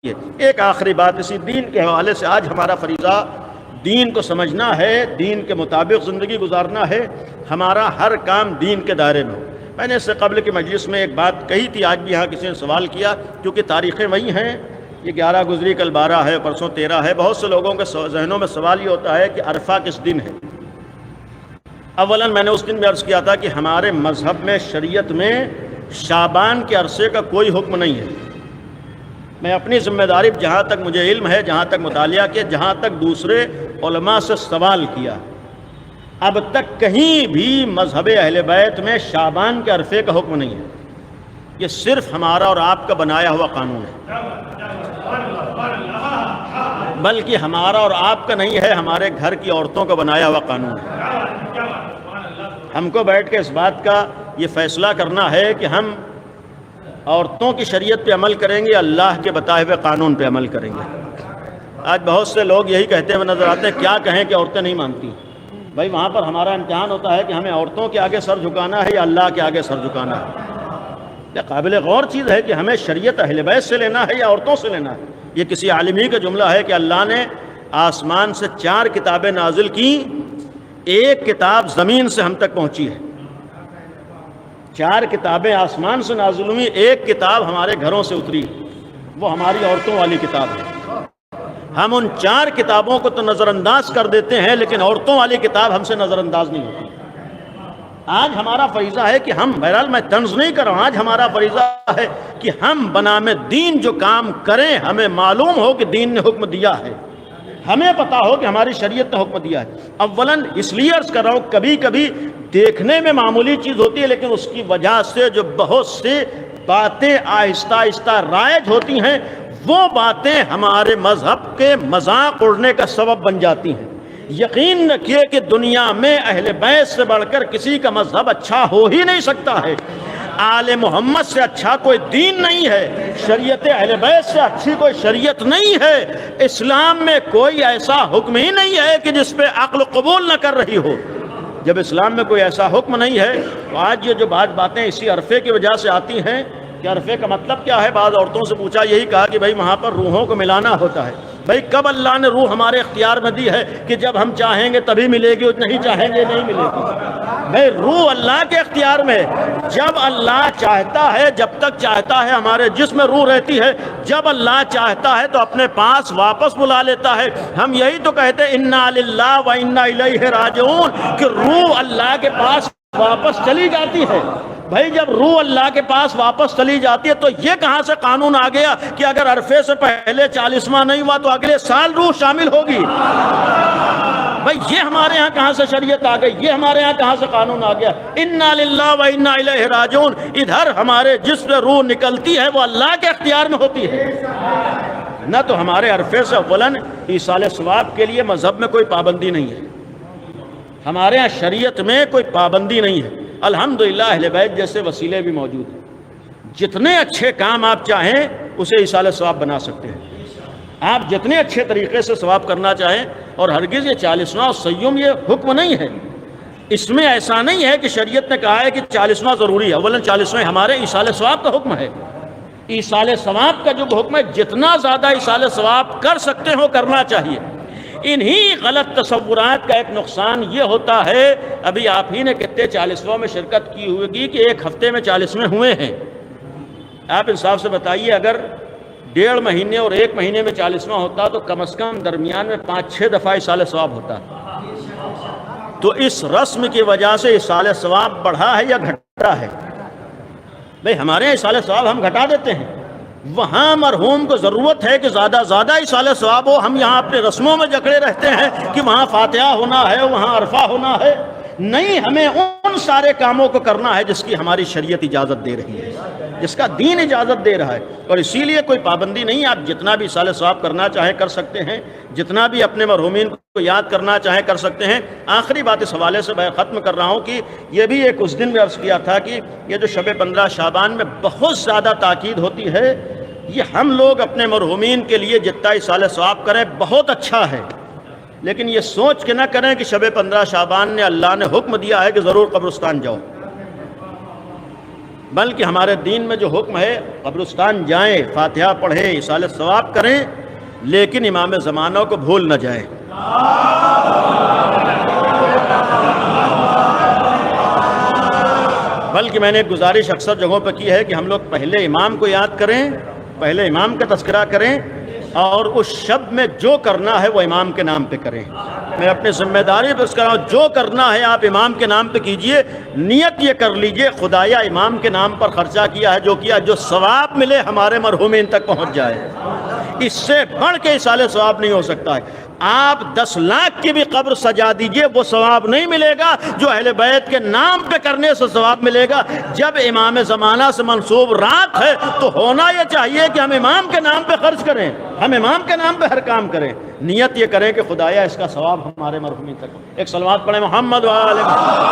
ایک آخری بات اسی دین کے حوالے سے، آج ہمارا فریضہ دین کو سمجھنا ہے، دین کے مطابق زندگی گزارنا ہے، ہمارا ہر کام دین کے دائرے میں ہو۔ میں نے اس سے قبل کی مجلس میں ایک بات کہی تھی، آج بھی یہاں کسی نے سوال کیا، کیونکہ تاریخیں وہی ہیں، یہ 11 گزری، کل 12 ہے، پرسوں 13 ہے۔ بہت سے لوگوں کے ذہنوں میں سوال یہ ہوتا ہے کہ عرفہ کس دن ہے۔ اولاً میں نے اس دن بھی عرض کیا تھا کہ ہمارے مذہب میں، شریعت میں شعبان کے عرصے کا کوئی حکم نہیں ہے۔ میں اپنی ذمہ داری، جہاں تک مجھے علم ہے، جہاں تک مطالعہ کیا، جہاں تک دوسرے علماء سے سوال کیا، اب تک کہیں بھی مذہب اہل بیت میں شعبان کے عرفے کا حکم نہیں ہے۔ یہ صرف ہمارا اور آپ کا بنایا ہوا قانون ہے، بلکہ ہمارا اور آپ کا نہیں ہے، ہمارے گھر کی عورتوں کا بنایا ہوا قانون ہے۔ ہم کو بیٹھ کے اس بات کا یہ فیصلہ کرنا ہے کہ ہم عورتوں کی شریعت پہ عمل کریں گے، اللہ کے بتائے ہوئے قانون پہ عمل کریں گے۔ آج بہت سے لوگ یہی کہتے ہوئے نظر آتے ہیں، کیا کہیں کہ عورتیں نہیں مانتی۔ بھائی وہاں پر ہمارا امتحان ہوتا ہے کہ ہمیں عورتوں کے آگے سر جھکانا ہے یا اللہ کے آگے سر جھکانا ہے۔ یہ قابل غور چیز ہے کہ ہمیں شریعت اہل بیت سے لینا ہے یا عورتوں سے لینا ہے۔ یہ کسی عالمی کا جملہ ہے کہ اللہ نے آسمان سے 4 کتابیں نازل کی، ایک کتاب زمین سے ہم تک پہنچی ہے۔ 4 کتابیں آسمان سے نازل ہوئی، ایک کتاب ہمارے گھروں سے اتری، وہ ہماری عورتوں والی کتاب ہے۔ ہم ان 4 کتابوں کو تو نظر انداز کر دیتے ہیں، لیکن عورتوں والی کتاب ہم سے نظر انداز نہیں ہوتی۔ آج ہمارا فریضہ ہے کہ ہم، بہرحال میں طنز نہیں کر رہا ہوں، آج ہمارا فریضہ ہے کہ ہم بنام دین جو کام کریں، ہمیں معلوم ہو کہ دین نے حکم دیا ہے، ہمیں پتا ہو کہ ہماری شریعت نے حکم دیا ہے۔ اولاً اس لیے عرض کر رہا ہوں، کبھی کبھی دیکھنے میں معمولی چیز ہوتی ہے، لیکن اس کی وجہ سے جو بہت سی باتیں آہستہ آہستہ رائج ہوتی ہیں، وہ باتیں ہمارے مذہب کے مذاق اڑنے کا سبب بن جاتی ہیں۔ یقین رکھیے کہ دنیا میں اہل بیت سے بڑھ کر کسی کا مذہب اچھا ہو ہی نہیں سکتا ہے۔ آل محمد سے اچھا کوئی دین نہیں ہے، شریعت اہل بیت سے اچھی کوئی شریعت نہیں ہے۔ اسلام میں کوئی ایسا حکم ہی نہیں ہے کہ جس پہ عقل قبول نہ کر رہی ہو۔ جب اسلام میں کوئی ایسا حکم نہیں ہے تو آج یہ جو باتیں اسی عرفے کی وجہ سے آتی ہیں کہ عرفے کا مطلب کیا ہے، بعض عورتوں سے پوچھا، یہی کہا کہ بھائی وہاں پر روحوں کو ملانا ہوتا ہے۔ بھائی کب اللہ نے روح ہمارے اختیار میں دی ہے کہ جب ہم چاہیں گے تبھی ملے گی، نہیں چاہیں گے نہیں ملے گی؟ بھائی روح اللہ کے اختیار میں ہے، جب اللہ چاہتا ہے، جب تک چاہتا ہے ہمارے جسم میں روح رہتی ہے، جب اللہ چاہتا ہے تو اپنے پاس واپس بلا لیتا ہے۔ ہم یہی تو کہتے ہیں انا للہ و انا الیہ راجعون، کہ روح اللہ کے پاس واپس چلی جاتی ہے۔ بھائی جب روح اللہ کے پاس واپس چلی جاتی ہے تو یہ کہاں سے قانون آ گیا کہ اگر عرفے سے پہلے 40واں نہیں ہوا تو اگلے سال روح شامل ہوگی؟ بھائی یہ ہمارے ہاں کہاں سے شریعت آ گئی، یہ ہمارے ہاں کہاں سے قانون آ گیا؟ انا للہ و انا الیہ راجعون، ادھر ہمارے جسم سے روح نکلتی ہے وہ اللہ کے اختیار میں ہوتی ہے، نہ تو ہمارے عرفے سے۔ اولاً ایصال ثواب کے لیے مذہب میں کوئی پابندی نہیں ہے، ہمارے ہاں شریعت میں کوئی پابندی نہیں ہے۔ الحمدللہ اہل بیت جیسے وسیلے بھی موجود ہیں، جتنے اچھے کام آپ چاہیں اسے ایصال ثواب بنا سکتے ہیں، آپ جتنے اچھے طریقے سے ثواب کرنا چاہیں۔ اور ہرگز یہ 40واں سیوم یہ حکم نہیں ہے، اس میں ایسا نہیں ہے کہ شریعت نے کہا ہے کہ 40واں ضروری ہے۔ اولاً 40واں ہمارے ایصال ثواب کا حکم ہے۔ ایصال ثواب کا جو حکم ہے، جتنا زیادہ ایصال ثواب کر سکتے ہو کرنا چاہیے۔ انہی غلط تصورات کا ایک نقصان یہ ہوتا ہے، ابھی آپ ہی نے کتنے 40واں میں شرکت کی ہوگی کہ ایک ہفتے میں 40ویں ہوئے ہیں۔ آپ انصاف سے بتائیے، اگر 1.5 مہینے اور 1 مہینے میں 40واں ہوتا تو کم از کم درمیان میں 5-6 دفعہ ایصال ثواب ہوتا۔ تو اس رسم کی وجہ سے ایصال ثواب بڑھا ہے یا گھٹا ہے؟ بھئی ہمارے یہاں ایصال ثواب ہم گھٹا دیتے ہیں، وہاں مرحوم کو ضرورت ہے کہ زیادہ زیادہ ایصال ثواب ہو۔ ہم یہاں اپنے رسموں میں جکڑے رہتے ہیں کہ وہاں فاتحہ ہونا ہے، وہاں عرفہ ہونا ہے۔ نہیں، ہمیں ان سارے کاموں کو کرنا ہے جس کی ہماری شریعت اجازت دے رہی ہے، جس کا دین اجازت دے رہا ہے، اور اسی لیے کوئی پابندی نہیں۔ آپ جتنا بھی ایصال ثواب کرنا چاہیں کر سکتے ہیں، جتنا بھی اپنے مرحومین کو یاد کرنا چاہیں کر سکتے ہیں۔ آخری بات اس حوالے سے میں ختم کر رہا ہوں کہ یہ بھی ایک اس دن میں عرض کیا تھا کہ یہ جو شب 15 شعبان میں بہت زیادہ تاکید ہوتی ہے، یہ ہم لوگ اپنے مرحومین کے لیے جتنا ایصال ثواب کریں بہت اچھا ہے، لیکن یہ سوچ کے نہ کریں کہ شب 15 شعبان نے اللہ نے حکم دیا ہے کہ ضرور قبرستان جاؤ۔ بلکہ ہمارے دین میں جو حکم ہے قبرستان جائیں، فاتحہ پڑھیں، ایصال ثواب کریں، لیکن امام زمانہ کو بھول نہ جائیں۔ بلکہ میں نے ایک گزارش اکثر جگہوں پہ کی ہے کہ ہم لوگ پہلے امام کو یاد کریں، پہلے امام کا تذکرہ کریں، اور اس شب میں جو کرنا ہے وہ امام کے نام پہ کریں۔ میں اپنی ذمہ داری پہ اس کر رہا ہوں، جو کرنا ہے آپ امام کے نام پہ کیجئے، نیت یہ کر لیجئے خدایا امام کے نام پر خرچہ کیا ہے، جو کیا، جو ثواب ملے ہمارے مرحومین تک پہنچ جائے۔ اس سے بڑھ کے اصالہ ثواب نہیں ہو سکتا ہے۔ آپ 10 لاکھ کی بھی قبر سجا دیجئے، وہ ثواب نہیں ملے گا جو اہل بیت کے نام پہ کرنے سے ثواب ملے گا۔ جب امام زمانہ سے منسوب رات ہے تو ہونا یہ چاہیے کہ ہم امام کے نام پہ خرچ کریں، ہم امام کے نام پہ ہر کام کریں، نیت یہ کریں کہ خدایا اس کا ثواب ہمارے مرحومین تک۔ ایک صلوات پڑھیں محمد و آل محمد۔